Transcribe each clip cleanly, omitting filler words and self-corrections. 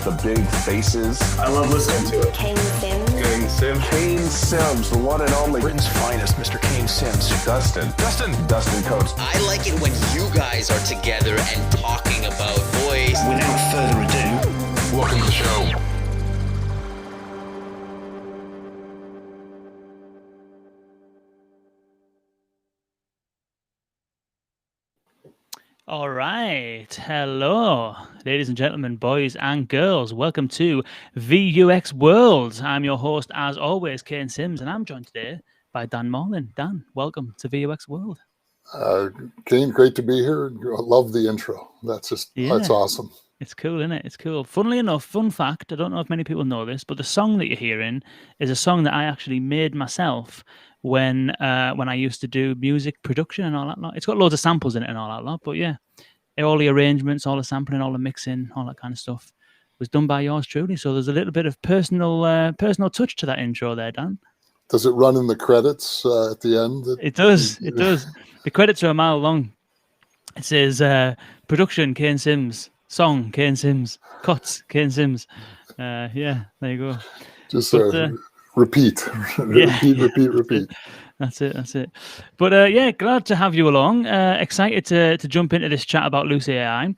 the big faces. I love listening to it. Kane Sims. Kane Sims. Kane Sims, the one and only. Britain's finest, Mr. Kane Sims. Dustin Coates. I like it when you guys are together and talking about boys. Without further ado, welcome to the show. All right. Hello, ladies and gentlemen, boys and girls. Welcome to VUX World. I'm your host, as always, Kane Sims, and I'm joined today by Dan Mallin. Dan, welcome to VUX World. Kane, great to be here. I love the intro. That's awesome. It's cool, isn't it? It's cool. Funnily enough, fun fact, I don't know if many people know this, but the song that you're hearing is a song that I actually made myself when I used to do music production and all that lot. It's got loads of samples in it and all that lot, but yeah, all the arrangements, all the sampling, all the mixing, all that kind of stuff was done by yours truly. So there's a little bit of personal touch to that intro there, Dan. Does it run in the credits at the end? It does. It does. The credits are a mile long. It says production Kane Sims, song Kane Sims, cuts Kane Sims. Yeah, there you go. Just repeat. Repeat. That's it. But yeah, glad to have you along. Excited to jump into this chat about Lucy AI.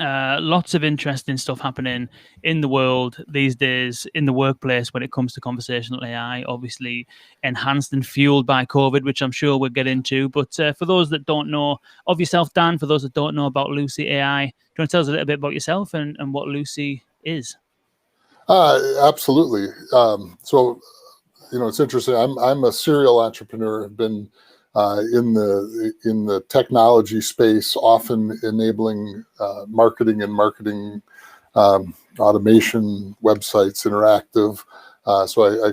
Lots of interesting stuff happening in the world these days, in the workplace when it comes to conversational AI, obviously enhanced and fueled by COVID, which I'm sure we'll get into. But for those that don't know of yourself, Dan, for those that don't know about Lucy AI, do you want to tell us a little bit about yourself and what Lucy is? Absolutely. So, it's interesting. I'm a serial entrepreneur. I've been in the technology space, often enabling marketing automation, websites, interactive. So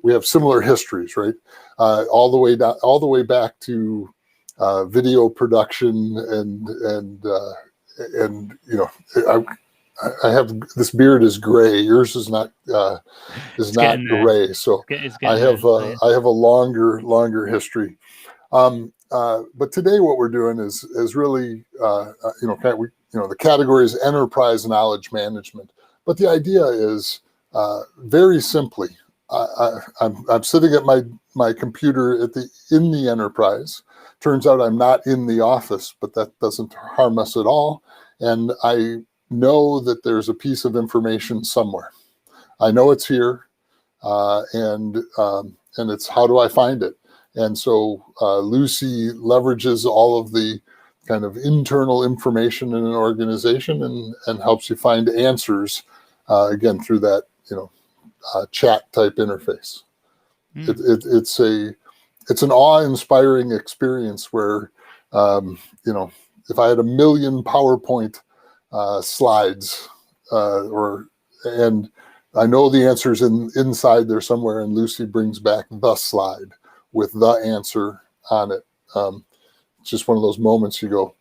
we have similar histories, right? All the way back to video production and I have this beard is gray. Yours is not gray. So I have a longer history. But today what we're doing is really the category is enterprise knowledge management. But the idea is very simply, I'm sitting at my computer in the enterprise. Turns out I'm not in the office, but that doesn't harm us at all. And I know that there's a piece of information somewhere. I know it's here, and it's how do I find it? And so Lucy leverages all of the kind of internal information in an organization and helps you find answers again through that chat type interface. It's an awe-inspiring experience where if I had 1 million PowerPoint slides, and I know the answer's inside there somewhere, and Lucy brings back the slide with the answer on it. It's just one of those moments you go,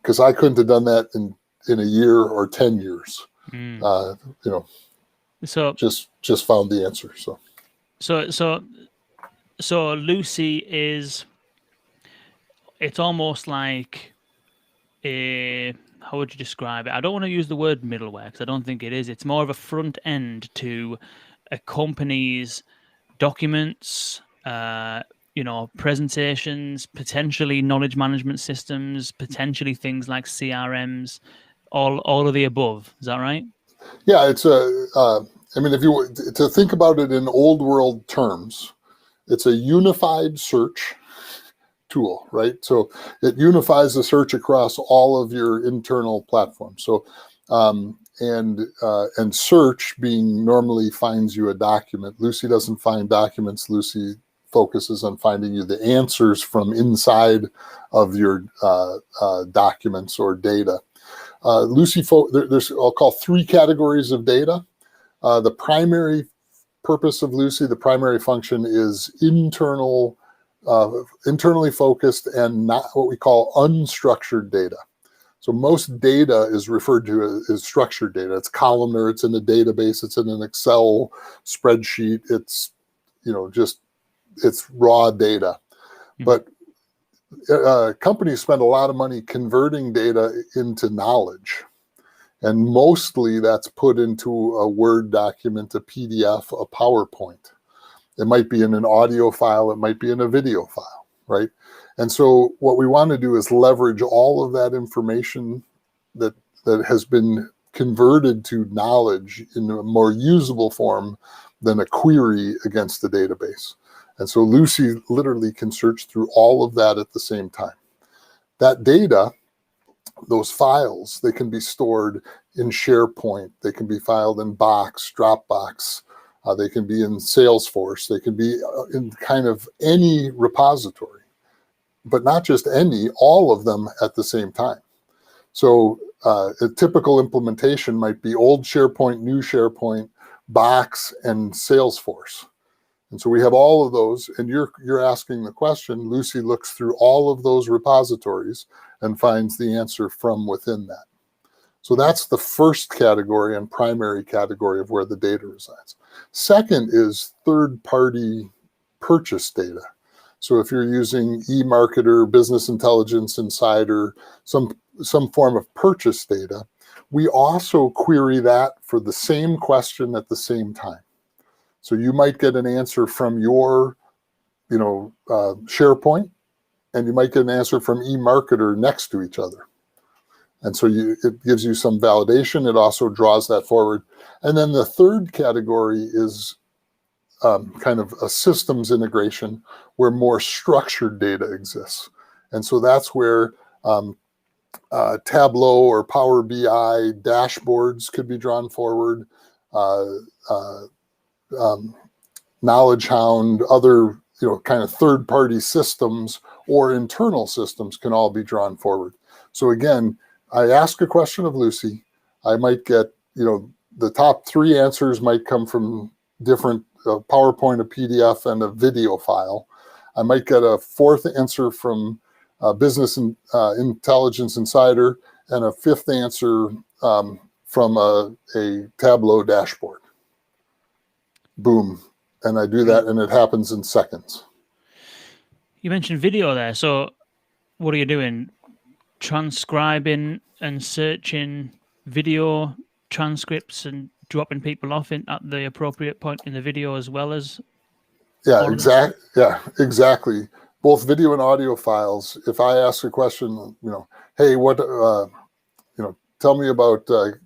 because I couldn't have done that in a year or 10 years. So just found the answer. So Lucy is, it's almost like how would you describe it? I don't want to use the word middleware because I don't think it is. It's more of a front end to a company's documents, presentations, potentially knowledge management systems, potentially things like CRMs, all of the above. Is that right? Yeah, it's if you were to think about it in old world terms, it's a unified search tool, right? So it unifies the search across all of your internal platforms. So, and search being normally finds you a document. Lucy doesn't find documents. Lucy focuses on finding you the answers from inside of your documents or data. There's I'll call 3 categories of data. The primary purpose of Lucy, the primary function is internally focused and not what we call unstructured data. So most data is referred to as structured data. It's columnar, it's in a database, it's in an Excel spreadsheet, it's it's raw data. But companies spend a lot of money converting data into knowledge. And mostly that's put into a Word document, a PDF, a PowerPoint. It might be in an audio file, it might be in a video file, right? And so what we want to do is leverage all of that information that has been converted to knowledge in a more usable form than a query against the database. And so Lucy literally can search through all of that at the same time. That data, those files, they can be stored in SharePoint, they can be filed in Box, Dropbox, they can be in Salesforce, they can be in kind of any repository, but not just any, all of them at the same time. So a typical implementation might be old SharePoint, new SharePoint, Box, and Salesforce. And so we have all of those, and you're asking the question. Lucy looks through all of those repositories and finds the answer from within that. So that's the first category and primary category of where the data resides. Second is third-party purchase data. So if you're using eMarketer, Business Intelligence Insider, some form of purchase data, we also query that for the same question at the same time. So you might get an answer from your, SharePoint, and you might get an answer from eMarketer next to each other. And so it gives you some validation. It also draws that forward. And then the third category is kind of a systems integration where more structured data exists. And so that's where Tableau or Power BI dashboards could be drawn forward, Knowledge Hound, other kind of third-party systems or internal systems can all be drawn forward. So again, I ask a question of Lucy, I might get, the top 3 answers might come from different PowerPoint, a PDF, and a video file. I might get a 4th answer from Business Intelligence Insider, and a 5th answer from a Tableau dashboard. Boom. And I do that, and it happens in seconds. You mentioned video there. So what are you doing? Transcribing and searching video transcripts and dropping people off at the appropriate point in the video as well as exactly. Both video and audio files. If I ask a question, hey, what tell me about the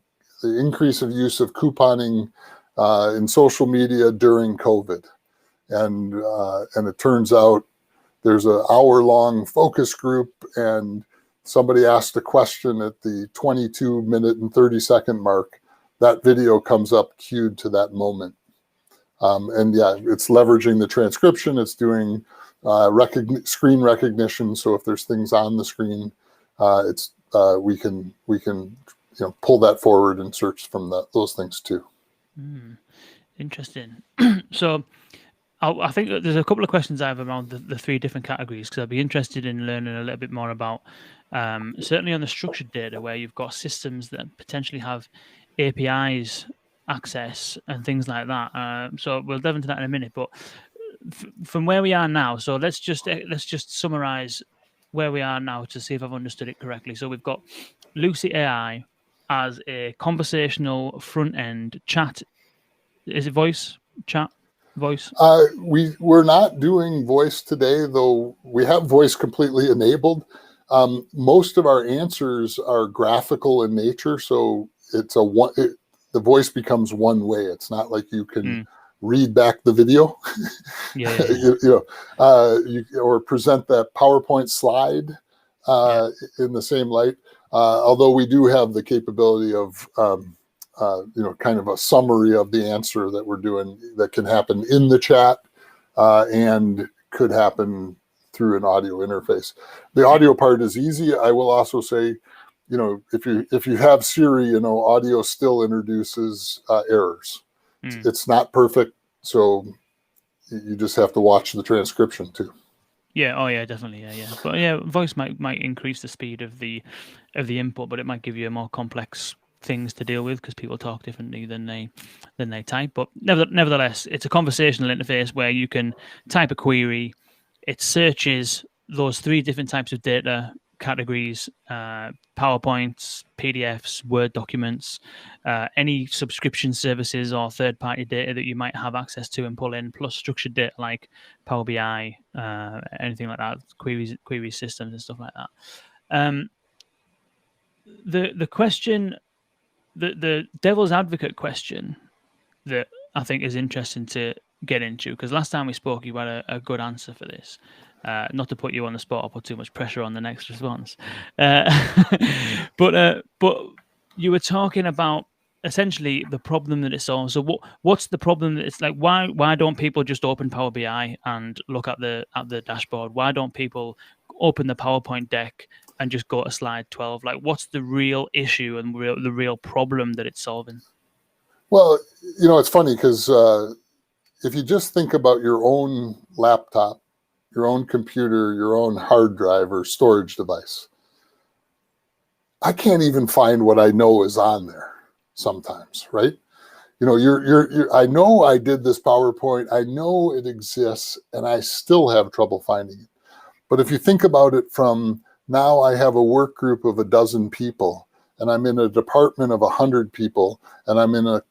increase of use of couponing in social media during COVID, and it turns out there's an hour-long focus group, and somebody asked a question at the 22-minute and 30-second mark. That video comes up queued to that moment. It's leveraging the transcription. It's doing screen recognition. So if there's things on the screen, we can pull that forward and search from those things too. Interesting. So I think there's a couple of questions I have around the 3 different categories, because I'd be interested in learning a little bit more about certainly on the structured data, where you've got systems that potentially have APIs access and things like that. So we'll delve into that in a minute. But from where we are now, so let's just summarize where we are now to see if I've understood it correctly. So we've got Lucy AI as a conversational front end chat. Is it voice chat? Voice? We're not doing voice today, though we have voice completely enabled. Most of our answers are graphical in nature, so the voice becomes one way. It's not like you can read back the video, or present that PowerPoint slide in the same light. Although we do have the capability of kind of a summary of the answer that we're doing that can happen in the chat and could happen through an audio interface. The audio part is easy. I will also say, if you have Siri, audio still introduces errors. It's not perfect, so you just have to watch the transcription too. Yeah. Oh, yeah. Definitely. Yeah. But voice might increase the speed of the input, but it might give you a more complex things to deal with because people talk differently than they type. But nevertheless, it's a conversational interface where you can type a query. It searches those 3 different types of data categories, PowerPoints, PDFs, Word documents, any subscription services or third-party data that you might have access to and pull in, plus structured data like Power BI, anything like that, query systems and stuff like that. The question, the devil's advocate question that I think is interesting to get into, because last time we spoke, you had a good answer for this. Not to put you on the spot or put too much pressure on the next response, but you were talking about essentially the problem that it solves. So what's the problem that it's like? Why don't people just open Power BI and look at the dashboard? Why don't people open the PowerPoint deck and just go to slide 12? Like, what's the real issue and the real problem that it's solving? Well, it's funny because if you just think about your own laptop, your own computer, your own hard drive or storage device, I can't even find what I know is on there sometimes, right? I know I did this PowerPoint, I know it exists, and I still have trouble finding it. But if you think about it from now, I have a work group of 12 people, and I'm in a department of 100 people, and I'm in a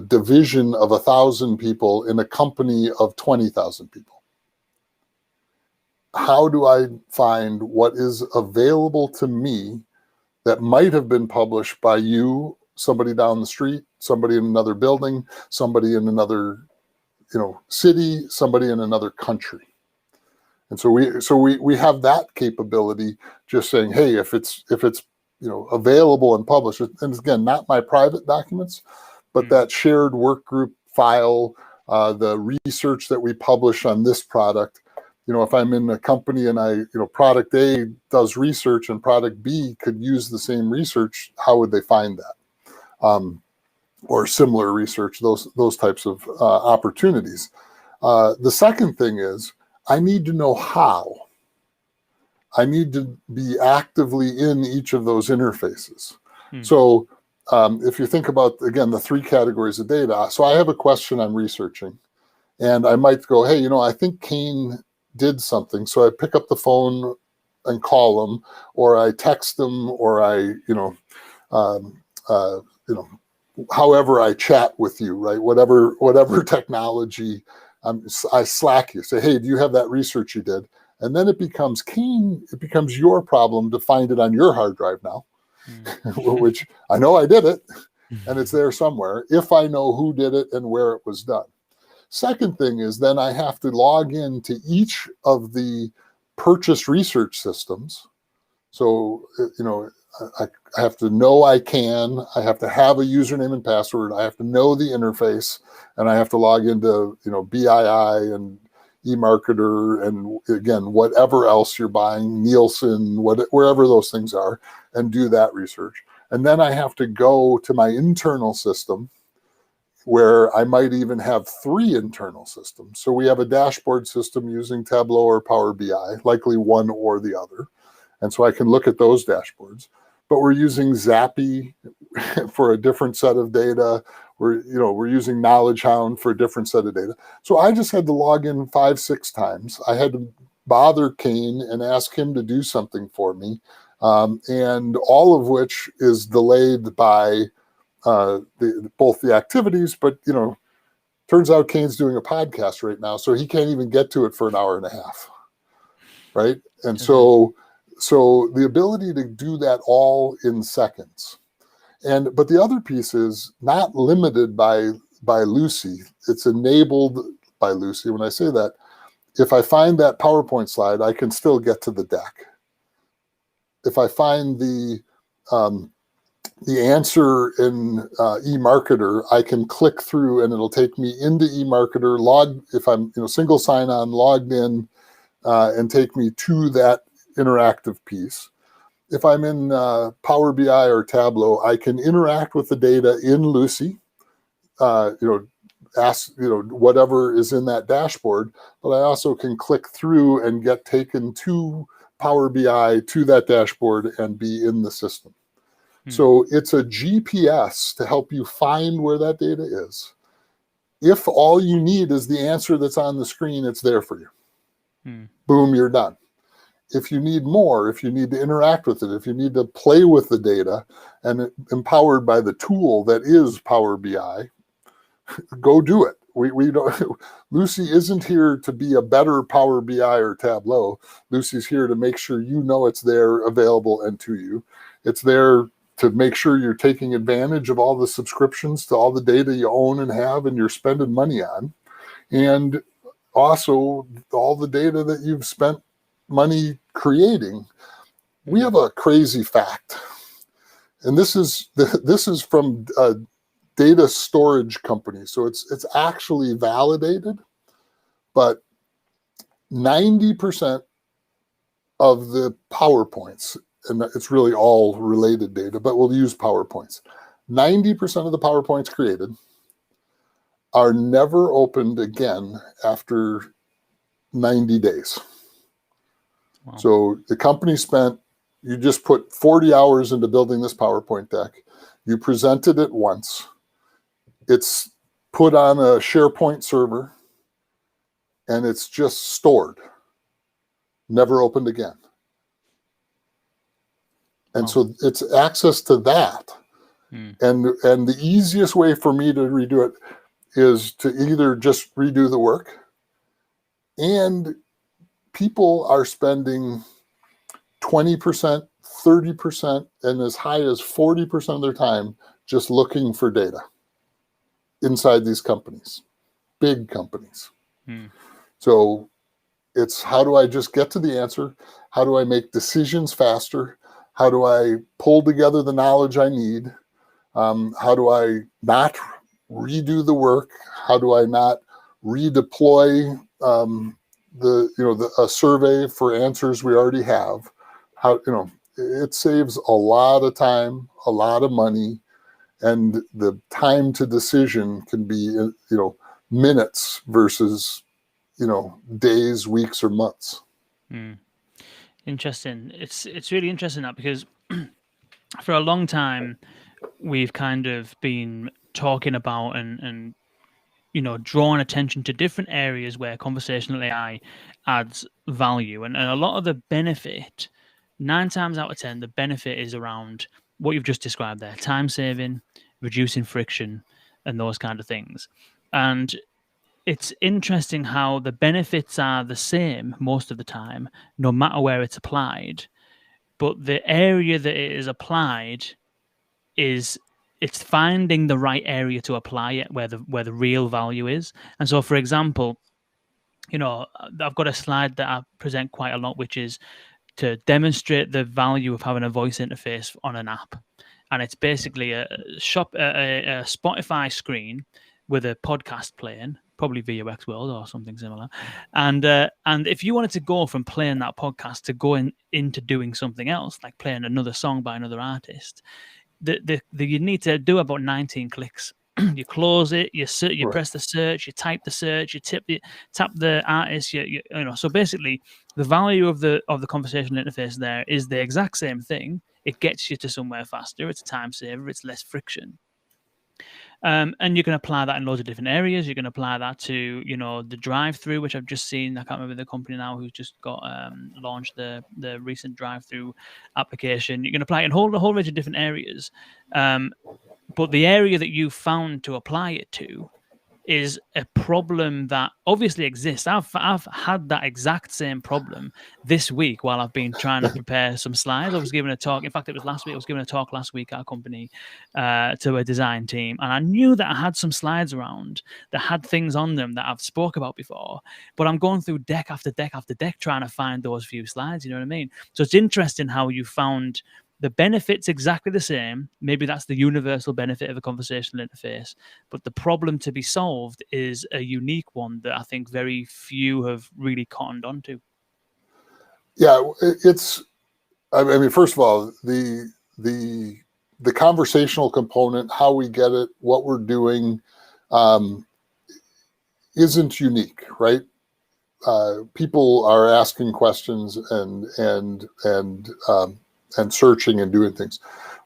division of 1,000 people in a company of 20,000 people. How do I find what is available to me that might have been published by you, somebody down the street, somebody in another building, somebody in another, city, somebody in another country? And so we have that capability, just saying, hey, if it's available and published, and again, not my private documents, but that shared work group file, the research that we publish on this product. If I'm in a company and product A does research and product B could use the same research, how would they find that? Or similar research, those types of opportunities. The second thing is, I need to know how. I need to be actively in each of those interfaces. So if you think about, again, the 3 categories of data, so I have a question I'm researching, and I might go, hey, I think Kane did something. So I pick up the phone and call him, or I text him, or I, however I chat with you, right? Whatever technology, I Slack you, say, hey, do you have that research you did? And then it becomes Kane, it becomes your problem to find it on your hard drive now, which I know I did it, and it's there somewhere, if I know who did it and where it was done. Second thing is then I have to log into each of the purchase research systems. So, I have to know I have to have a username and password. I have to know the interface, and I have to log into, BII and eMarketer and, again, whatever else you're buying, Nielsen, wherever those things are, and do that research. And then I have to go to my internal system, where I might even have 3 internal systems. So we have a dashboard system using Tableau or Power BI, likely one or the other. And so I can look at those dashboards. But we're using Zappy for a different set of data. We're using Knowledge Hound for a different set of data. So I just had to log in 5-6 times. I had to bother Kane and ask him to do something for me. And all of which is delayed by both the activities, but turns out Kane's doing a podcast right now, so he can't even get to it for an hour and a half, right? And so the ability to do that all in seconds, but the other piece is not limited by Lucy; it's enabled by Lucy. When I say that, if I find that PowerPoint slide, I can still get to the deck. If I find the answer in eMarketer, I can click through and it'll take me into eMarketer, if I'm single sign-on, logged in, and take me to that interactive piece. If I'm in Power BI or Tableau, I can interact with the data in Lucy, ask whatever is in that dashboard, but I also can click through and get taken to Power BI, to that dashboard, and be in the system. So it's a GPS to help you find where that data is. If all you need is the answer that's on the screen, it's there for you. Boom, you're done. if you need more, if you need to interact with it, if you need to play with the data and empowered by the tool that is Power BI, go do it. We don't. Lucy isn't here to be a better Power BI or Tableau. Lucy's here to make sure you know it's there, available, and to you. It's there to make sure you're taking advantage of all the subscriptions to all the data you own and have and you're spending money on. And also all the data that you've spent money creating. We have a crazy fact. And this is from data storage company. So it's actually validated, but 90% of the PowerPoints, and it's really all related data, but we'll use PowerPoints. 90% of the PowerPoints created are never opened again after 90 days. Wow. So the company you just put 40 hours into building this PowerPoint deck. You presented it once. It's put on a SharePoint server, and it's just stored, never opened again. And so it's access to that. And the easiest way for me to redo it is to either just redo the work, and people are spending 20%, 30%, and as high as 40% of their time just looking for data inside these companies, big companies. So it's, how do I just get to the answer? How do I make decisions faster? How do I pull together the knowledge I need? How do I not redo the work? How do I not redeploy a survey for answers we already have? It saves a lot of time, a lot of money, and the time to decision can be, minutes versus, days, weeks, or months. Interesting. It's really interesting that, because for a long time we've kind of been talking about and drawing attention to different areas where conversational AI adds value, and a lot of the benefit, 9 times out of 10, the benefit is around what you've just described there: time saving, reducing friction, and those kind of things. And it's interesting how the benefits are the same most of the time, no matter where it's applied. But the area that it is applied it's finding the right area to apply it, where the real value is. And so, for example, I've got a slide that I present quite a lot, which is to demonstrate the value of having a voice interface on an app. And it's basically a Spotify screen with a podcast playing, probably VUX World or something similar. And if you wanted to go from playing that podcast to going into doing something else, like playing another song by another artist, you need to do about 19 clicks. You close it, you right. Press the search, you type the search, you tap the artist. So basically, the value of the conversational interface there is the exact same thing. It gets you to somewhere faster. It's a time saver. It's less friction. And you can apply that in loads of different areas. You can apply that to, the drive-through, which I've just seen. I can't remember the company now who's just got launched the recent drive-through application. You can apply it in a whole range of different areas. But the area that you found to apply it to is a problem that obviously exists. I've had that exact same problem this week while I've been trying to prepare some slides. I was giving a talk. In fact, it was last week. I was giving a talk last week at a company to a design team. And I knew that I had some slides around that had things on them that I've spoke about before. But I'm going through deck after deck after deck trying to find those few slides. You know what I mean? So it's interesting how you found the benefit's exactly the same. Maybe that's the universal benefit of a conversational interface. But the problem to be solved is a unique one that I think very few have really cottoned onto. Yeah, first of all, the conversational component, how we get it, what we're doing, isn't unique, right? People are asking questions and searching and doing things.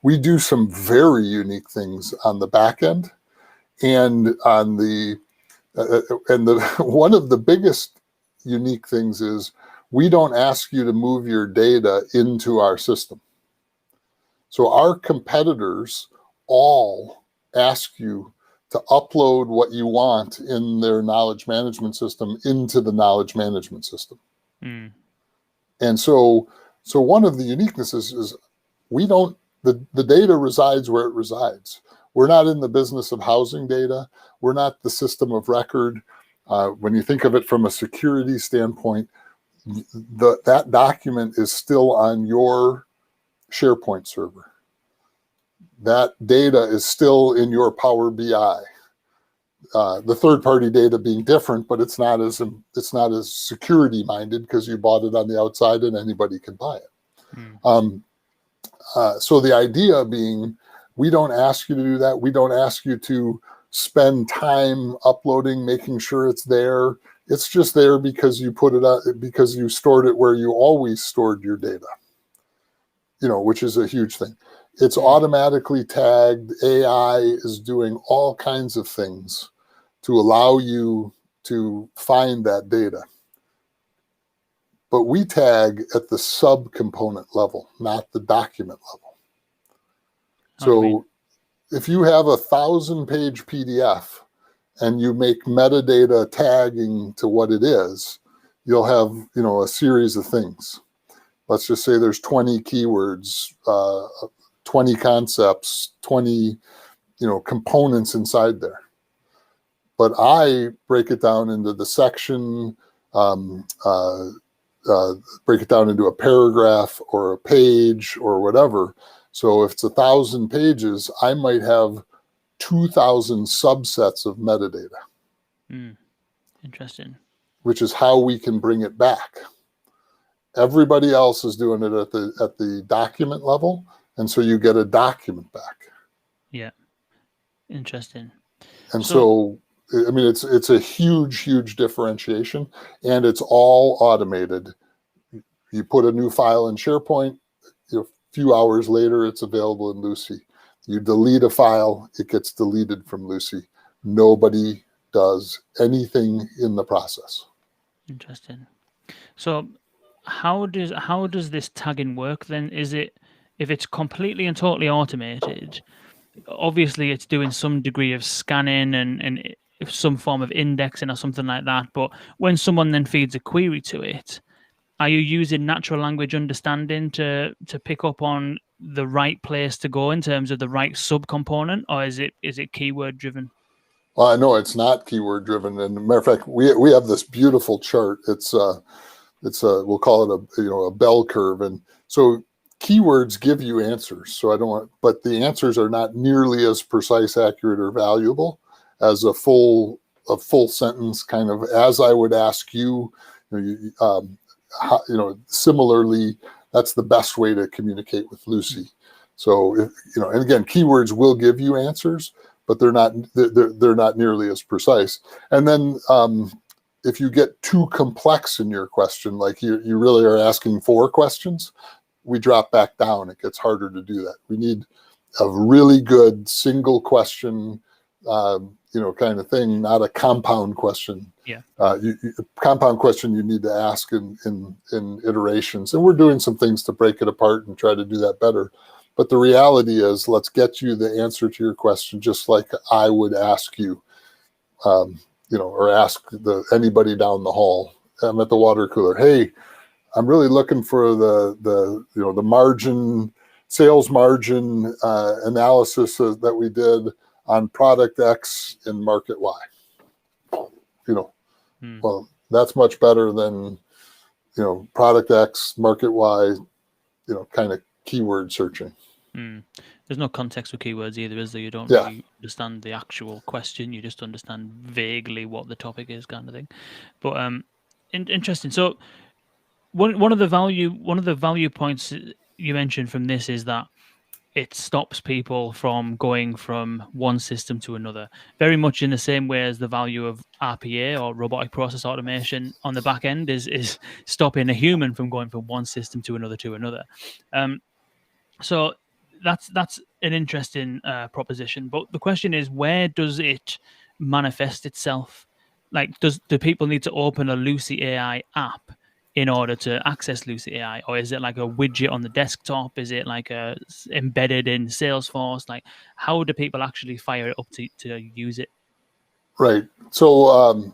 We do some very unique things on the back end, and on the one of the biggest unique things is we don't ask you to move your data into our system. So our competitors all ask you to upload what you want in their knowledge management system into the knowledge management system. And so one of the uniquenesses is we don't, the data resides where it resides. We're not in the business of housing data. We're not the system of record. When you think of it from a security standpoint, that document is still on your SharePoint server. That data is still in your Power BI. The third-party data being different, but it's not as security-minded because you bought it on the outside and anybody can buy it. So the idea being, we don't ask you to do that. We don't ask you to spend time uploading, making sure it's there. It's just there because you put it out, because you stored it where you always stored your data, which is a huge thing. It's automatically tagged. AI is doing all kinds of things to allow you to find that data. But we tag at the sub-component level, not the document level. So if you have a 1,000-page PDF and you make metadata tagging to what it is, you'll have, a series of things. Let's just say there's 20 keywords, 20 concepts, 20, components inside there. But I break it down into the section, break it down into a paragraph or a page or whatever. So if it's 1,000 pages, I might have 2,000 subsets of metadata. Interesting. Which is how we can bring it back. Everybody else is doing it at the document level, and so you get a document back. Yeah. Interesting. And so it's a huge differentiation, and it's all automated. You put a new file in SharePoint, a few hours later, it's available in Lucy. You delete a file, it gets deleted from Lucy. Nobody does anything in the process. Interesting. So how does this tagging work then? Is it, if it's completely and totally automated, obviously it's doing some degree of scanning and some form of indexing or something like that. But when someone then feeds a query to it, are you using natural language understanding to pick up on the right place to go in terms of the right subcomponent, or is it keyword driven? Well, I know it's not keyword driven. And as a matter of fact, we have this beautiful chart. It's we'll call it a bell curve. And so keywords give you answers. So but the answers are not nearly as precise, accurate, or valuable as a full sentence kind of, as I would ask you, similarly, that's the best way to communicate with Lucy. So, and again, keywords will give you answers, but they're not nearly as precise. And then if you get too complex in your question, like you really are asking 4 questions, we drop back down. It gets harder to do that. We need a really good single question, kind of thing, not a compound question. Yeah. Compound question you need to ask in iterations, and we're doing some things to break it apart and try to do that better. But the reality is, let's get you the answer to your question, just like I would ask you, or ask anybody down the hall. I'm at the water cooler. Hey, I'm really looking for the margin, sales margin analysis that we did on product X in market Y. Well, that's much better than, product X, market Y, kind of keyword searching. There's no context for keywords either, is there? You don't really understand the actual question. You just understand vaguely what the topic is, kind of thing. But interesting. So one of the value points you mentioned from this is that it stops people from going from one system to another, very much in the same way as the value of RPA, or robotic process automation, on the back end is stopping a human from going from one system to another. So that's an interesting proposition. But the question is, where does it manifest itself? Like, do people need to open a Lucy AI app in order to access Lucy AI? Or is it like a widget on the desktop? Is it like embedded in Salesforce? Like, how do people actually fire it up to use it? Right. So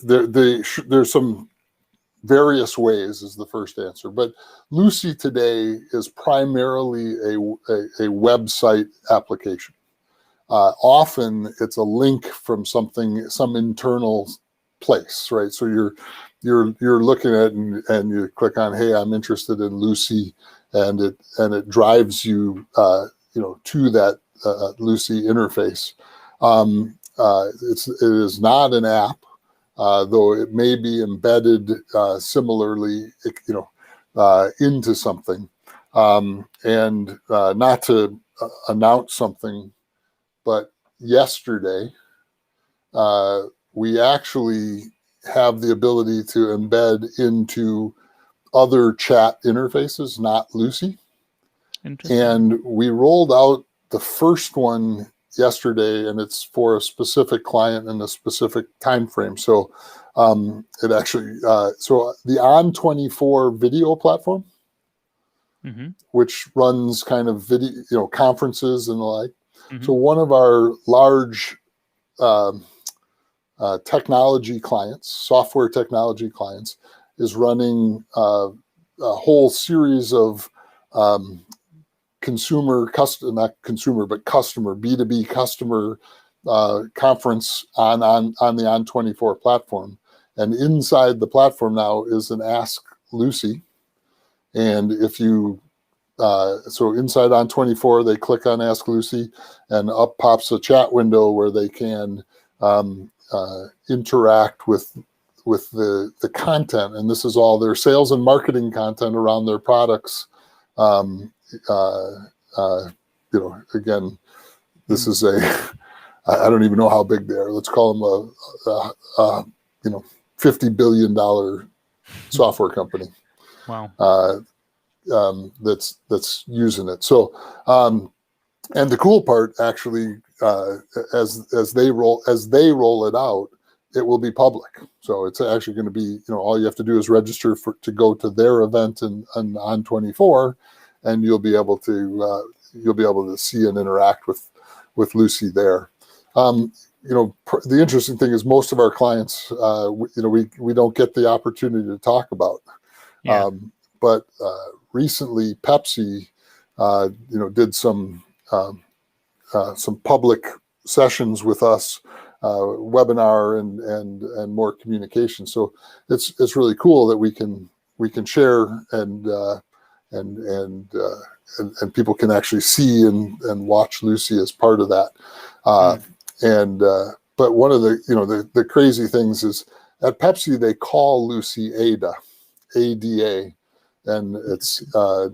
there's some various ways is the first answer, but Lucy today is primarily a website application. Often it's a link from some internal place, right? So you're looking at it and you click on, hey, I'm interested in Lucy, and it drives you to that Lucy interface. It is not an app, though it may be embedded similarly, into something. And not to announce something, but yesterday we actually have the ability to embed into other chat interfaces, not Lucy. And we rolled out the first one yesterday, and it's for a specific client in a specific time frame. So it actually so the On24 video platform, which runs kind of video, conferences and the like. So one of our large technology clients, software technology clients, is running a whole series of customer B2B customer conference on the On24 platform. And inside the platform now is an Ask Lucy. And if you so inside On24, they click on Ask Lucy, and up pops a chat window where they can interact with the content. And this is all their sales and marketing content around their products. Again, this is I don't even know how big they are. Let's call them a $50 billion software company. Wow. That's using it. So, and the cool part actually, as they roll it out, it will be public. So it's actually going to be, all you have to do is register to go to their event on On24, and you'll be able to see and interact with Lucy there. The interesting thing is most of our clients, we don't get the opportunity to talk about. Yeah. But recently, Pepsi, did some public sessions with us, webinar and more communication. So it's really cool that we can share and people can actually see and watch Lucy as part of that. But one of the crazy things is at Pepsi they call Lucy Ada, ADA, and it's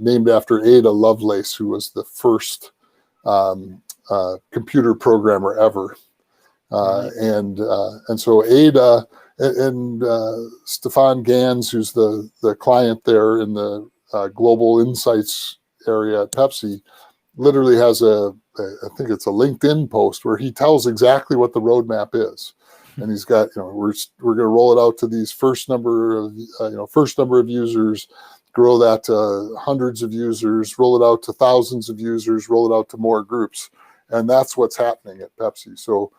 named after Ada Lovelace, who was the first computer programmer ever. And so Ada and Stefan Gans, who's the client there in the global insights area at Pepsi, literally has I think it's a LinkedIn post where he tells exactly what the roadmap is. And he's got, we're going to roll it out to these first number of users, grow that to hundreds of users, roll it out to thousands of users, roll it out to more groups. And that's what's happening at Pepsi. So,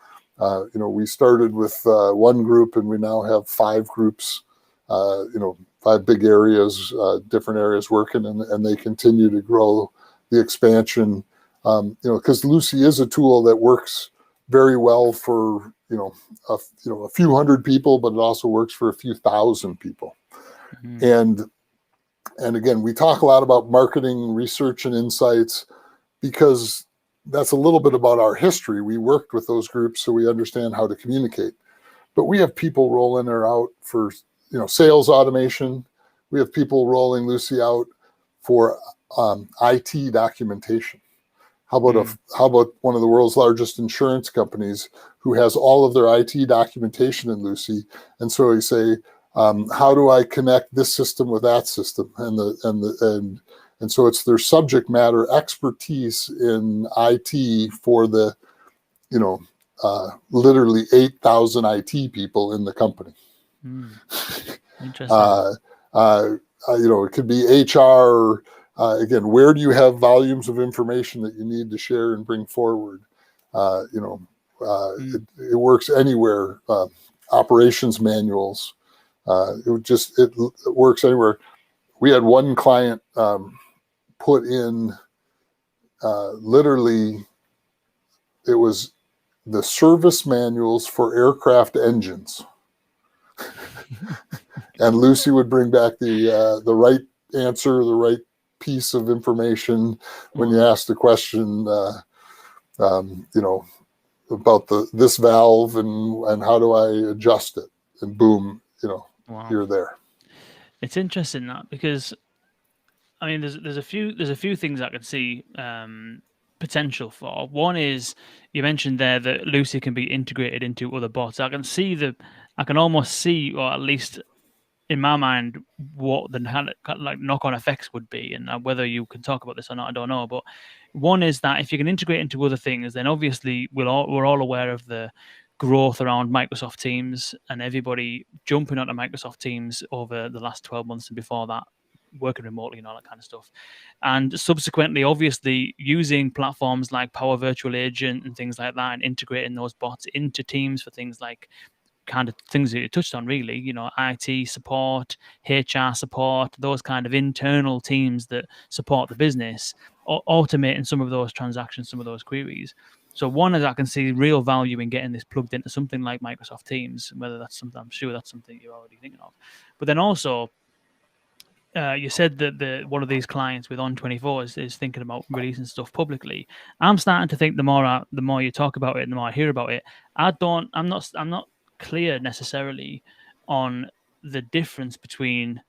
we started with one group, and we now have 5 groups, 5 big areas, different areas working, and they continue to grow the expansion. Because Lucy is a tool that works very well for, a few hundred people, but it also works for a few thousand people. And again, we talk a lot about marketing, research, and insights because that's a little bit about our history. We worked with those groups, so we understand how to communicate. But we have people rolling her out for, sales automation. We have people rolling Lucy out for IT documentation. How about one of the world's largest insurance companies who has all of their IT documentation in Lucy? And so you say, how do I connect this system with that system? And so it's their subject matter expertise in IT for the, literally 8,000 IT people in the company. Interesting. It could be HR. Again, where do you have volumes of information that you need to share and bring forward? It works anywhere. Operations manuals. It works anywhere. We had one client put in literally, it was the service manuals for aircraft engines. And Lucy would bring back the right answer, the right piece of information when you asked the question, about this valve and how do I adjust it, and boom, you're there. It's interesting that, because I mean, there's a few things I could see potential for. One is, you mentioned there that Lucy can be integrated into other bots. I can almost see, or at least in my mind, what the knock-on effects would be, and whether you can talk about this or not, I don't know. But one is that if you can integrate into other things, then obviously we're all aware of the growth around Microsoft Teams and everybody jumping onto Microsoft Teams over the last 12 months and before that, working remotely and all that kind of stuff. And subsequently, obviously, using platforms like Power Virtual Agent and things like that, and integrating those bots into Teams for things like kind of things that you touched on, really, IT support, HR support, those kind of internal teams that support the business, automating some of those transactions, some of those queries. So one is, I can see real value in getting this plugged into something like Microsoft Teams, whether that's something, I'm sure that's something you're already thinking of. But then also, you said that one of these clients with On24 is thinking about releasing stuff publicly. I'm starting to think the more you talk about it and the more I hear about it, I'm not clear necessarily on the difference between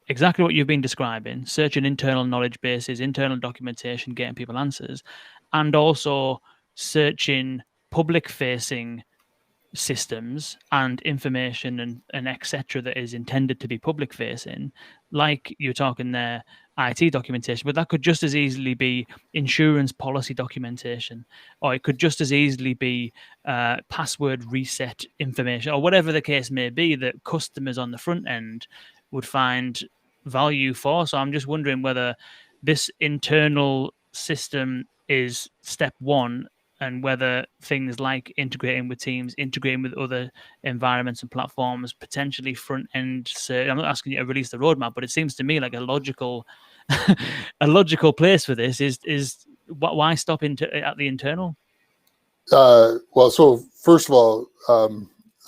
exactly what you've been describing, searching internal knowledge bases, internal documentation, getting people answers, and also searching public-facing systems and information and etc. that is intended to be public facing, like you're talking there, IT documentation, but that could just as easily be insurance policy documentation, or it could just as easily be password reset information, or whatever the case may be that customers on the front end would find value for. So I'm just wondering whether this internal system is step one, and whether things like integrating with Teams, integrating with other environments and platforms, potentially front end. I'm not asking you to release the roadmap, but it seems to me like a logical place for this is why stop at the internal? Well, so first of all,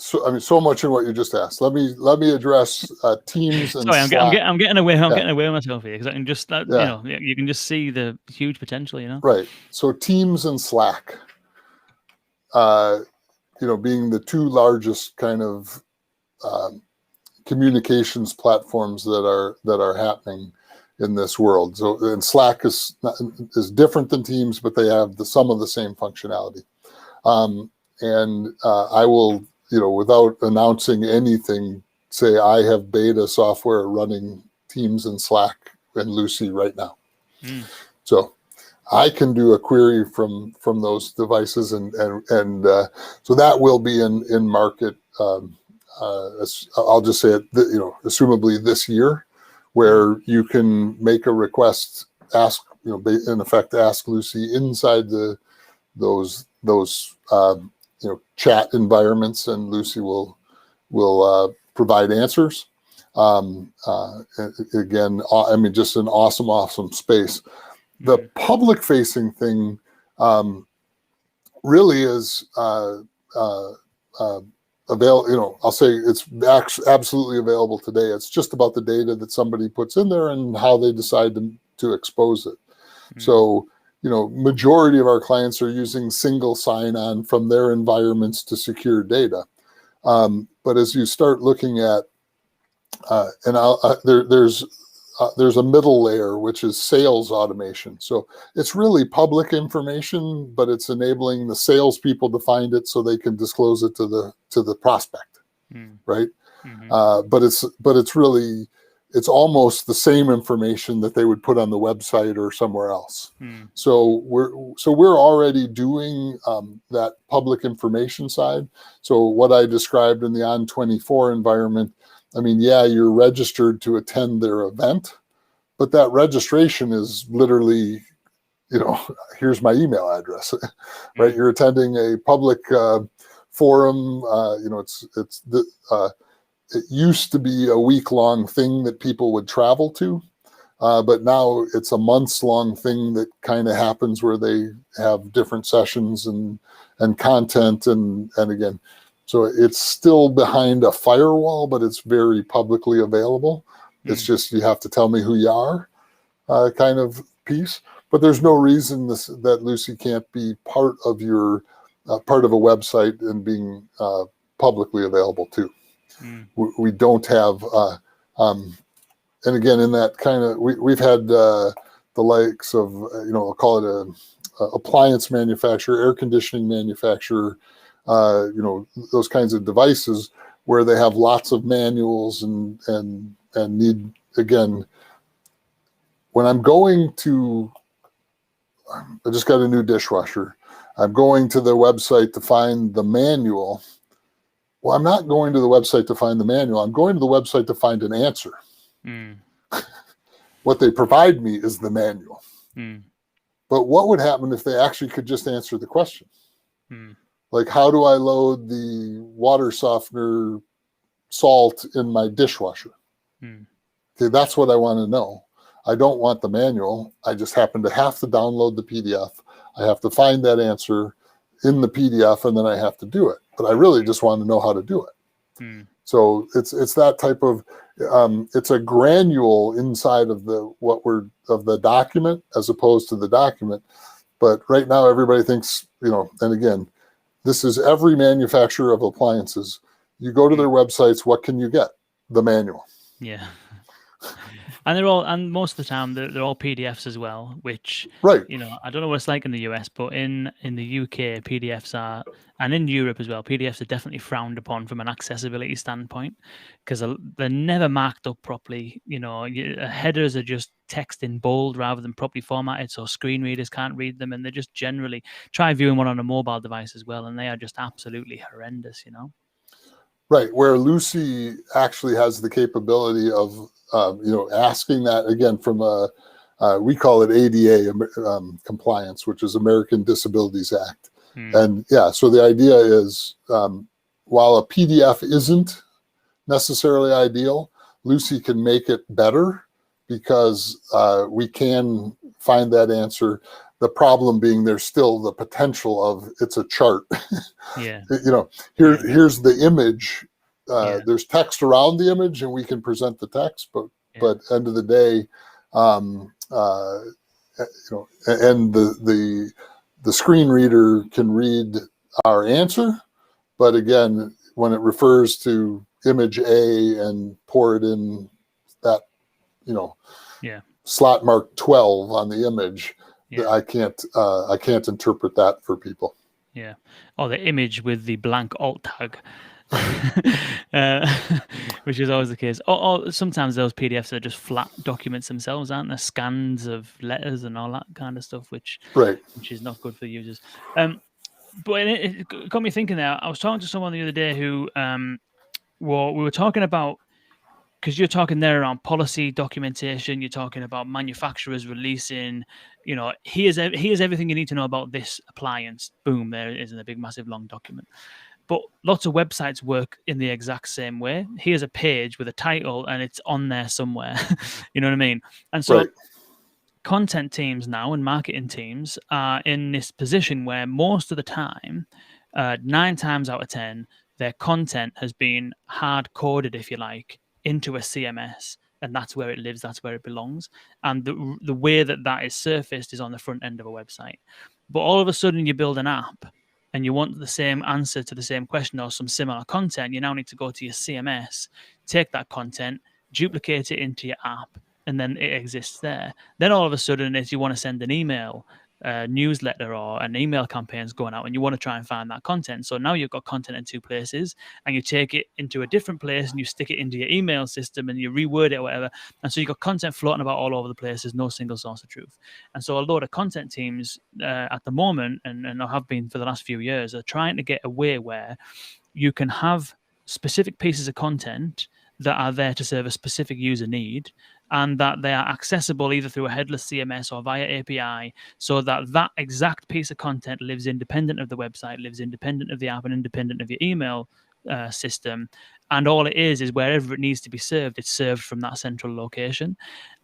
so much in what you just asked. Let me address Teams and Sorry, Slack. I'm getting away. Getting away with myself here, because I can just you can just see the huge potential. Right. So Teams and Slack, being the two largest kind of communications platforms that are happening in this world. So, and Slack is different than Teams, but they have some of the same functionality. And I will, without announcing anything, say I have beta software running Teams and Slack and Lucy right now. So I can do a query from those devices, and so that will be in market. I'll just say it, assumably this year, where you can make a request, ask, in effect, ask Lucy inside those chat environments, and Lucy will provide answers. Again, just an awesome space. The public-facing thing really is available. I'll say it's absolutely available today. It's just about the data that somebody puts in there and how they decide to expose it. So, majority of our clients are using single sign-on from their environments to secure data. But as you start looking at, there's a middle layer, which is sales automation. So it's really public information, but it's enabling the salespeople to find it so they can disclose it to the prospect, right? But it's almost the same information that they would put on the website or somewhere else. So we're already doing that public information side. So what I described in the On24 environment, I mean, yeah, you're registered to attend their event, but that registration is literally, here's my email address, right? You're attending a public forum. It used to be a week-long thing that people would travel to, but now it's a months-long thing that kind of happens where they have different sessions and content and again, so it's still behind a firewall, but it's very publicly available. It's just you have to tell me who you are, kind of piece. But there's no reason that Lucy can't be part of your part of a website and being publicly available too. We don't have, and again, in that kind of, we've had the likes of, I'll call it a appliance manufacturer, air conditioning manufacturer, those kinds of devices where they have lots of manuals and need, again, when I'm going to, I just got a new dishwasher. I'm going to the website to find the manual. Well, I'm not going to the website to find the manual. I'm going to the website to find an answer. What they provide me is the manual. But what would happen if they actually could just answer the question? Like, how do I load the water softener salt in my dishwasher? Okay, that's what I want to know. I don't want the manual. I just happen to have to download the PDF. I have to find that answer in the PDF, and then I have to do it. But I really just want to know how to do it. So it's that type of it's a granule inside of the document as opposed to the document. But right now everybody thinks, and again, this is every manufacturer of appliances. You go to their websites, what can you get? The manual. Yeah. And most of the time they're all PDFs as well, which, right. I don't know what it's like in the US, but in the UK, PDFs are, and in Europe as well, PDFs are definitely frowned upon from an accessibility standpoint because they're never marked up properly. Headers are just text in bold rather than properly formatted, so screen readers can't read them, and they're just generally try viewing one on a mobile device as well, and they are just absolutely horrendous. Right, where Lucy actually has the capability of asking that again from we call it ADA compliance, which is American Disabilities Act. And so the idea is while a PDF isn't necessarily ideal, Lucy can make it better because we can find that answer. The problem being there's still the potential of it's a chart. Here's the image. There's text around the image, and we can present the text. But end of the day, and the screen reader can read our answer. But again, when it refers to image A and pour it in that, slot mark 12 on the image. I can't interpret that for people. Yeah, or the image with the blank alt tag, which is always the case. Or sometimes those PDFs are just flat documents themselves, aren't they? Scans of letters and all that kind of stuff, which is not good for the users. But it got me thinking there. I was talking to someone the other day who, we were talking about, because you're talking there around policy documentation, you're talking about manufacturers releasing, here's everything you need to know about this appliance. Boom, there it is in a big, massive, long document. But lots of websites work in the exact same way. Here's a page with a title, and it's on there somewhere. You know what I mean? And so content teams now and marketing teams are in this position where most of the time, 9 times out of 10, their content has been hard-coded, if you like, into a CMS, and that's where it lives, that's where it belongs. And the way that is surfaced is on the front end of a website. But all of a sudden you build an app and you want the same answer to the same question or some similar content, you now need to go to your CMS, take that content, duplicate it into your app, and then it exists there. Then all of a sudden, if you want to send an email, newsletter or an email campaign's going out and you want to try and find that content. So now you've got content in 2 places and you take it into a different place and you stick it into your email system and you reword it or whatever. And so you've got content floating about all over the place. There's no single source of truth. And so a lot of content teams at the moment, and have been for the last few years, are trying to get away where you can have specific pieces of content that are there to serve a specific user need, and that they are accessible either through a headless CMS or via API, so that that exact piece of content lives independent of the website, lives independent of the app, and independent of your email system. And all it is wherever it needs to be served, it's served from that central location.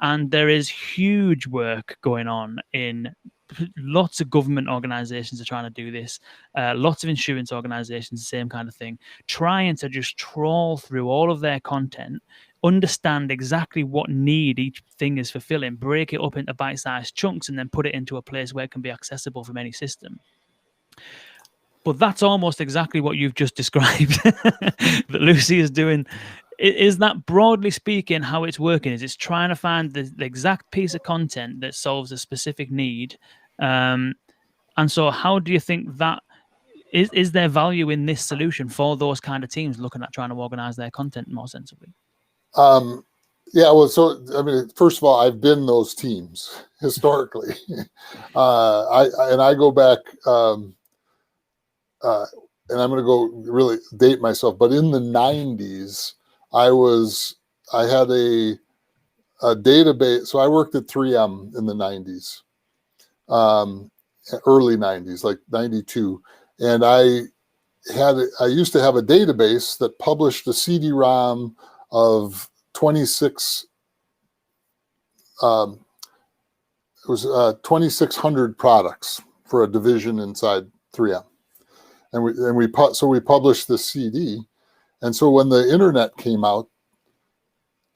And there is huge work going on in lots of government organizations are trying to do this. Lots of insurance organizations, the same kind of thing, trying to just trawl through all of their content, understand exactly what need each thing is fulfilling, break it up into bite-sized chunks, and then put it into a place where it can be accessible from any system. But that's almost exactly what you've just described that Lucy is doing. Is that, broadly speaking, how it's working? Is it's trying to find the exact piece of content that solves a specific need? And so how do you think that is there value in this solution for those kind of teams looking at trying to organize their content more sensibly? Yeah, well, so I mean, first of all, I've been those teams historically. I go back, and I'm going to go really date myself, but in the 90s, I had a database. So I worked at 3M in the 90s, early 90s, like 92. And I used to have a database that published a CD-ROM of 26, it was 2,600 products for a division inside 3M. And we published this CD. And so when the internet came out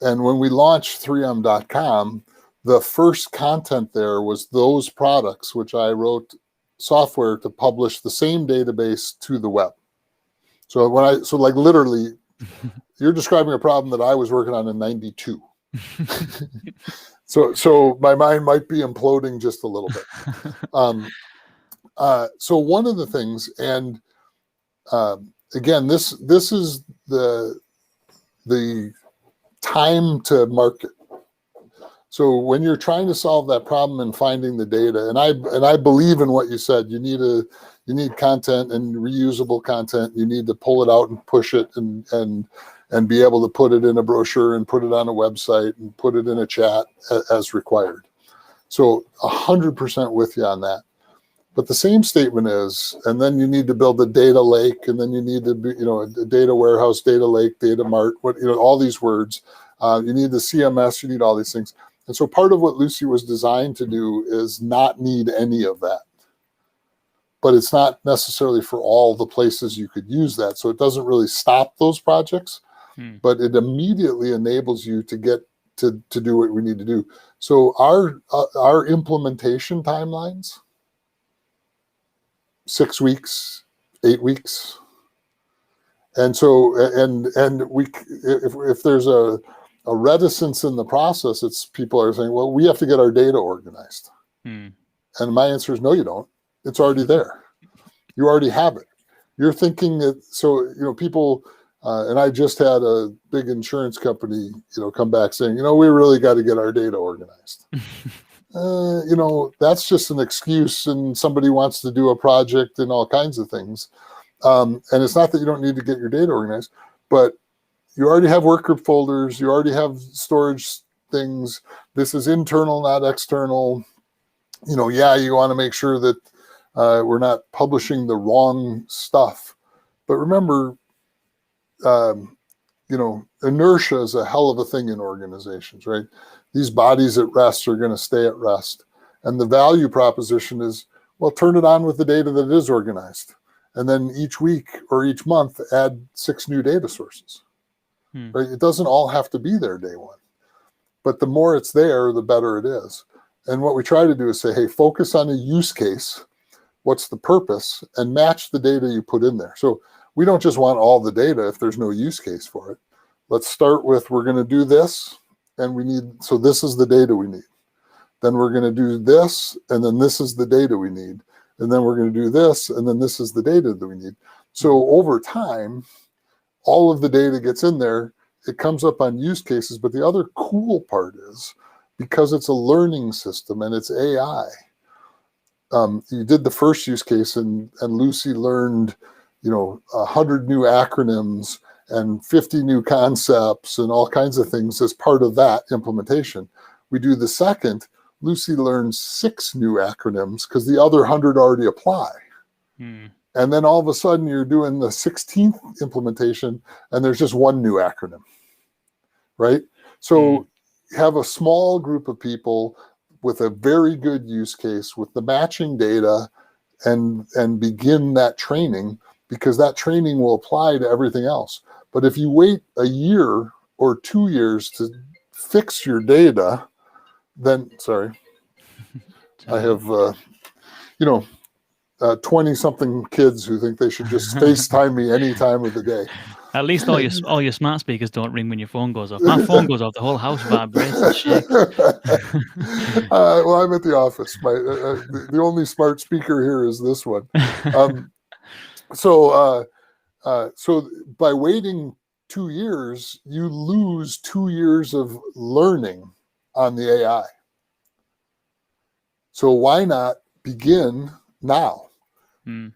and when we launched 3m.com, the first content there was those products, which I wrote software to publish the same database to the web. So like literally, you're describing a problem that I was working on in 92. So my mind might be imploding just a little bit. So one of the things, and again, this is the time to market. So when you're trying to solve that problem and finding the data, and I believe in what you said, you need content and reusable content. You need to pull it out and push it and be able to put it in a brochure and put it on a website and put it in a chat as required. So 100% with you on that. But the same statement is, and then you need to build a data lake, and then you need to be, a data warehouse, data lake, data mart, all these words. You need the CMS, you need all these things. And so part of what Lucy was designed to do is not need any of that. But it's not necessarily for all the places you could use that. So it doesn't really stop those projects, but it immediately enables you to get to do what we need to do. So our implementation timelines, 6 weeks, 8 weeks. And so, and we, if there's a reticence in the process, it's people are saying, well, we have to get our data organized. And my answer is, no, you don't. It's already there. You already have it. You're thinking that, so, people, and I just had a big insurance company, come back saying, we really got to get our data organized. That's just an excuse, and somebody wants to do a project and all kinds of things. And it's not that you don't need to get your data organized, but you already have work group folders, you already have storage things. This is internal, not external. You want to make sure that we're not publishing the wrong stuff. But remember, inertia is a hell of a thing in organizations, right? These bodies at rest are going to stay at rest. And the value proposition is, well, turn it on with the data that is organized. And then each week or each month, add 6 new data sources. Right? It doesn't all have to be there day one. But the more it's there, the better it is. And what we try to do is say, hey, focus on a use case. What's the purpose? And match the data you put in there. So we don't just want all the data if there's no use case for it. Let's start with, we're going to do this. And so this is the data we need. Then we're going to do this, and then this is the data we need. And then we're going to do this, and then this is the data that we need. So over time, all of the data gets in there. It comes up on use cases. But the other cool part is, because it's a learning system and it's AI, you did the first use case and Lucy learned, 100 new acronyms and 50 new concepts and all kinds of things as part of that implementation. We do the second, Lucy learns 6 new acronyms because the other 100 already apply. And then all of a sudden you're doing the 16th implementation and there's just 1 new acronym, right? So have a small group of people with a very good use case with the matching data and begin that training, because that training will apply to everything else. But if you wait a year or 2 years to fix your data, then, I have, 20-something kids who think they should just FaceTime me any time of the day. At least all your smart speakers don't ring when your phone goes off. My phone goes off, the whole house vibrates and shakes. Well, I'm at the office. The only smart speaker here is this one. So by waiting 2 years, you lose 2 years of learning on the AI. So why not begin now?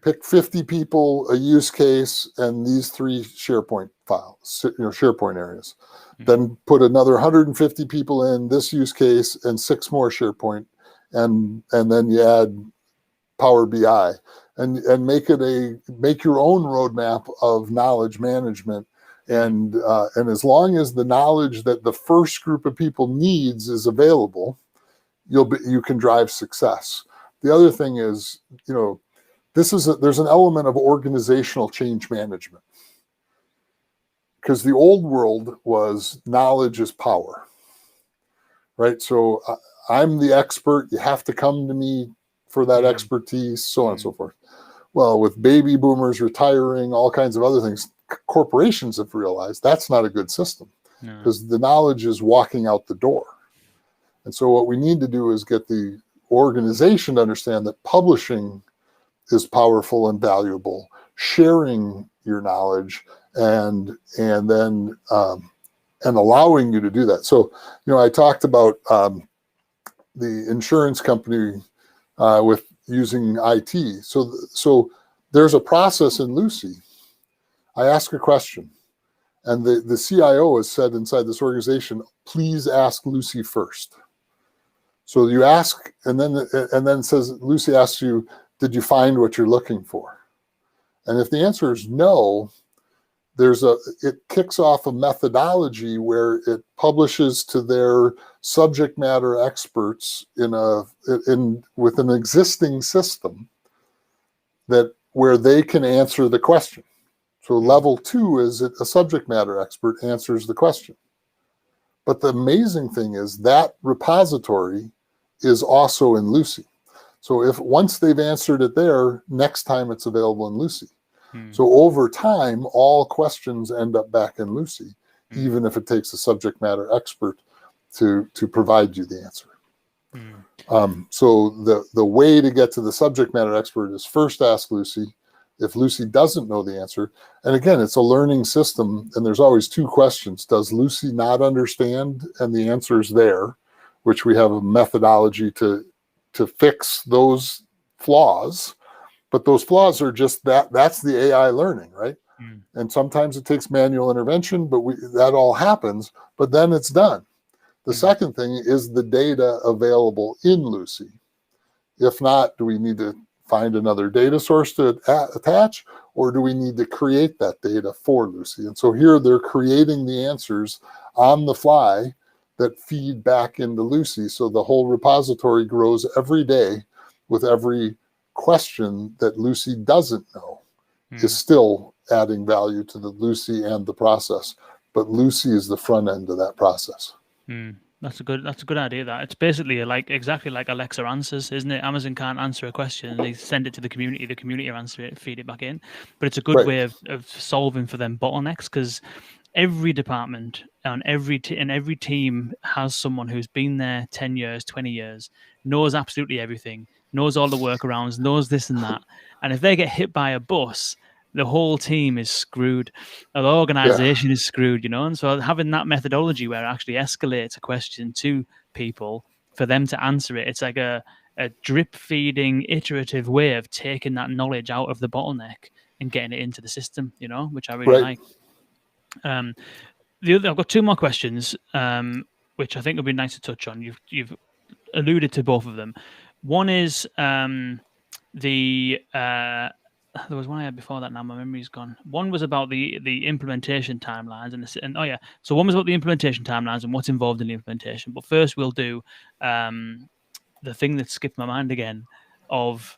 Pick 50 people, a use case, and these 3 SharePoint files, SharePoint areas. Then put another 150 people in this use case and 6 more SharePoint, and then you add Power BI, and make your own roadmap of knowledge management. And as long as the knowledge that the first group of people needs is available, you can drive success. The other thing is, there's an element of organizational change management, because the old world was knowledge is power, right? So I'm the expert. You have to come to me for that expertise, so on and so forth. Well, with baby boomers retiring, all kinds of other things, corporations have realized that's not a good system, because the knowledge is walking out the door. And so what we need to do is get the organization to understand that publishing is powerful and valuable, sharing your knowledge, and then allowing you to do that. So, I talked about the insurance company with using IT. So there's a process in Lucy. I ask a question, and the CIO has said inside this organization, please ask Lucy first. So you ask, and then it says, Lucy asks you, did you find what you're looking for? And if the answer is no, it kicks off a methodology where it publishes to their subject matter experts with an existing system where they can answer the question. So level 2 is a subject matter expert answers the question. But the amazing thing is that repository is also in Lucy. So once they've answered it there, next time it's available in Lucy. So over time, all questions end up back in Lucy, even if it takes a subject matter expert to provide you the answer. So the way to get to the subject matter expert is first ask Lucy. If Lucy doesn't know the answer, and again, it's a learning system, and there's always 2 questions. Does Lucy not understand? And the answer is there, which we have a methodology to fix those flaws. But those flaws are just that's the AI learning, right? And sometimes it takes manual intervention, but that all happens, but then it's done. The second thing is the data available in Lucy. If not, do we need to find another data source to attach, or do we need to create that data for Lucy? And so here they're creating the answers on the fly that feed back into Lucy. So the whole repository grows every day with every question that Lucy doesn't know is still adding value to the Lucy and the process. But Lucy is the front end of that process. That's a good idea. That it's basically exactly like Alexa answers, isn't it? Amazon can't answer a question, and they send it to the community answer it, feed it back in. But it's a good way of solving for them bottlenecks, because every department and every team has someone who's been there 10 years, 20 years, knows absolutely everything, knows all the workarounds, knows this and that. And if they get hit by a bus, the whole team is screwed. The organization is screwed, And so having that methodology where it actually escalates a question to people for them to answer it, it's like a drip feeding, iterative way of taking that knowledge out of the bottleneck and getting it into the system, which I really like. I've got two more questions, which I think would be nice to touch on. You've alluded to both of them. One is there was one I had before that. Now my memory's gone. One was about the implementation timelines so one was about the implementation timelines and what's involved in the implementation. But first, we'll do the thing that skipped my mind again. What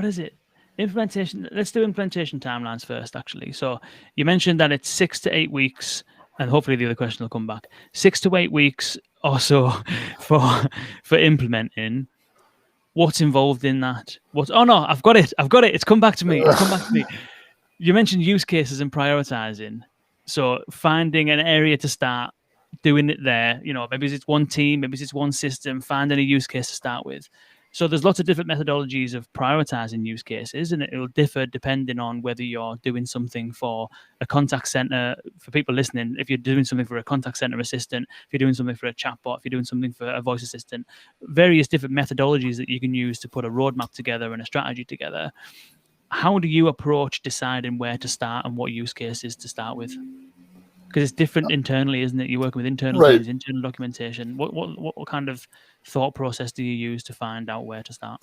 is it? Implementation. Let's do implementation timelines first. Actually, so you mentioned that it's 6 to 8 weeks, and hopefully the other question will come back. 6 to 8 weeks or so for implementing. What's involved in that? I've got it. It's come back to me. You mentioned use cases and prioritizing. So finding an area to start, doing it there. Maybe it's one team, maybe it's one system, finding a use case to start with. So there's lots of different methodologies of prioritizing use cases, and it will differ depending on whether you're doing something for a contact center. For people listening, if you're doing something for a contact center assistant, if you're doing something for a chatbot, if you're doing something for a voice assistant, various different methodologies that you can use to put a roadmap together and a strategy together. How do you approach deciding where to start and what use cases to start with? Because it's different internally, isn't it? You're working with internal teams, internal documentation. What kind of thought process do you use to find out where to start?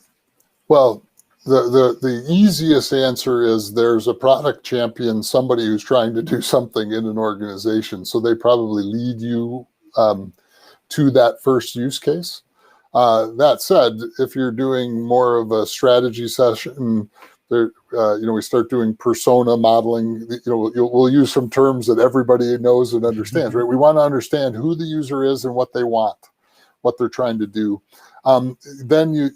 Well, the easiest answer is there's a product champion, somebody who's trying to do something in an organization. So they probably lead you to that first use case. That said, if you're doing more of a strategy session, we start doing persona modeling. We'll use some terms that everybody knows and understands, right? We want to understand who the user is and what they want, what they're trying to do. Then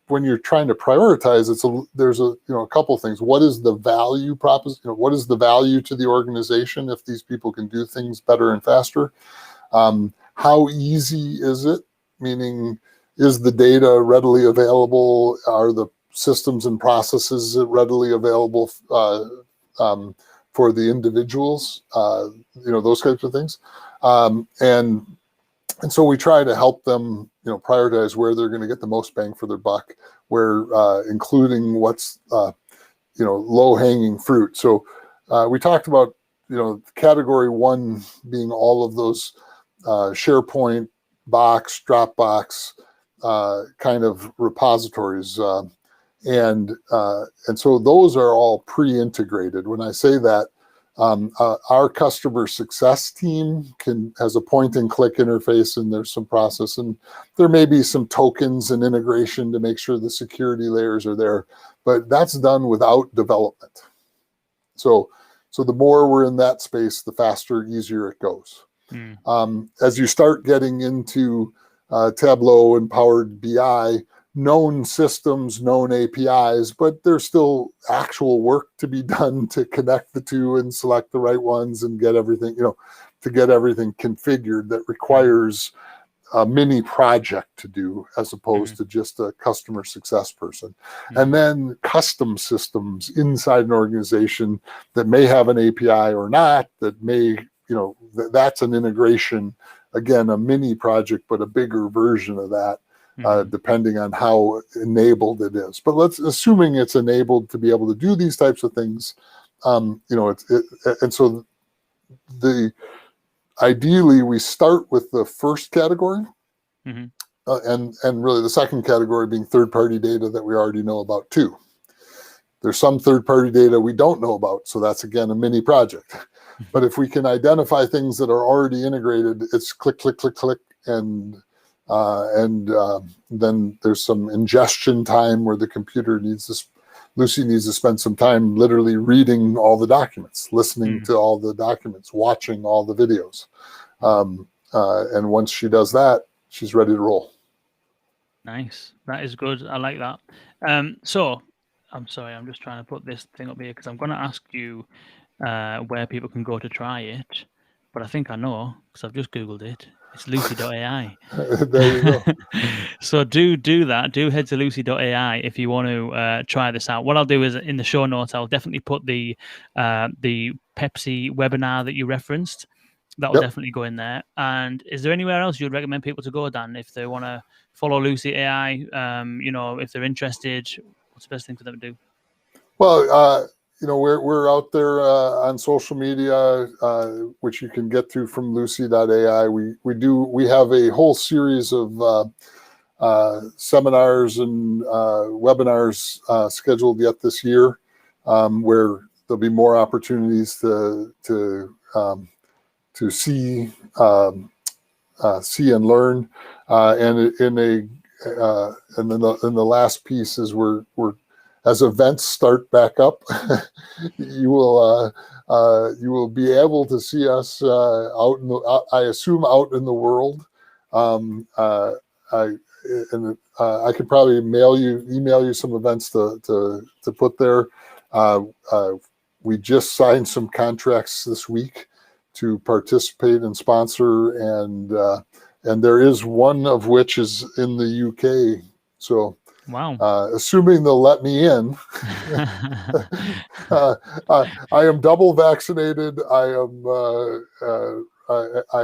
when you're trying to prioritize, there's a couple things. What is the value proposition? What is the value to the organization if these people can do things better and faster? How easy is it? Meaning, is the data readily available? Are the systems and processes readily available for the individuals? Those types of things. And so we try to help them, prioritize where they're going to get the most bang for their buck, where including what's, low-hanging fruit. So we talked about, category one being all of those SharePoint, Box, Dropbox kind of repositories. And so those are all pre-integrated. When I say that, our customer success team has a point-and-click interface, and there's some process, and there may be some tokens and integration to make sure the security layers are there, but that's done without development. So the more we're in that space, the faster, easier it goes. As you start getting into Tableau and Powered BI, known systems, known APIs, but there's still actual work to be done to connect the two and select the right ones and get everything, to get everything configured. That requires a mini project to do, as opposed to just a customer success person. And then custom systems inside an organization that may have an API or not, that may, that's an integration, again, a mini project, but a bigger version of that. Depending on how enabled it is. But assuming it's enabled to be able to do these types of things, and so ideally we start with the first category, and really the second category being third-party data that we already know about too. There's some third-party data we don't know about, so that's again a mini project. But if we can identify things that are already integrated, it's click, click, click, click, and then there's some ingestion time where the computer Lucy needs to spend some time literally reading all the documents, listening to all the documents, watching all the videos. And once she does that, she's ready to roll. Nice. That is good. I like that. So I'm sorry, I'm just trying to put this thing up here because I'm going to ask you where people can go to try it. But I think I know because I've just Googled it. It's lucy.ai. There you go. So do that. Do head to lucy.ai if you want to try this out. What I'll do is in the show notes, I'll definitely put the Pepsi webinar that you referenced. That'll definitely go in there. And is there anywhere else you'd recommend people to go, Dan, if they want to follow Lucy AI? If they're interested, what's the best thing for them to do? Well, we're out there on social media, which you can get to from Lucy.ai. We have a whole series of seminars and webinars scheduled yet this year, where there'll be more opportunities to see and learn. And then the last piece is we're as events start back up, you will be able to see us out in I assume out in the world. I could probably email you some events to put there. We just signed some contracts this week to participate and sponsor, and there is one of which is in the UK. So, wow. Assuming they'll let me in, I am double vaccinated. I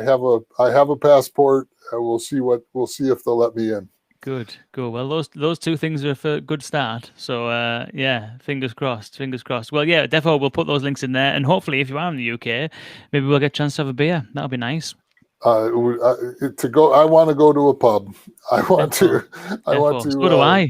have a passport. We'll see if they'll let me in. Good. Well, those two things are for a good start. So fingers crossed. Well, yeah, definitely we'll put those links in there, and hopefully, if you are in the UK, maybe we'll get a chance to have a beer. That'll be nice. To go, I want to go to a pub. I want to. So do I.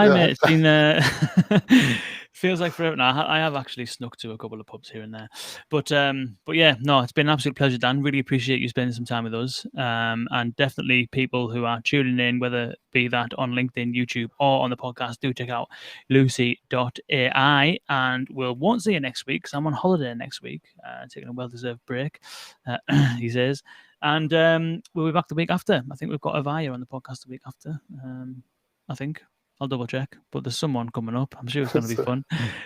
Yeah. Mate. It's been feels like forever now. I have actually snuck to a couple of pubs here and there, but yeah, no, it's been an absolute pleasure, Dan. Really appreciate you spending some time with us, and definitely people who are tuning in, whether be that on LinkedIn, YouTube, or on the podcast, do check out Lucy.ai, and won't see you next week because I'm on holiday next week, taking a well-deserved break, he says. And we'll be back the week after. I think we've got Avaya on the podcast the week after. I think I'll double check, but there's someone coming up. I'm sure it's going to be fun.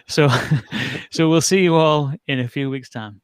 So we'll see you all in a few weeks' time.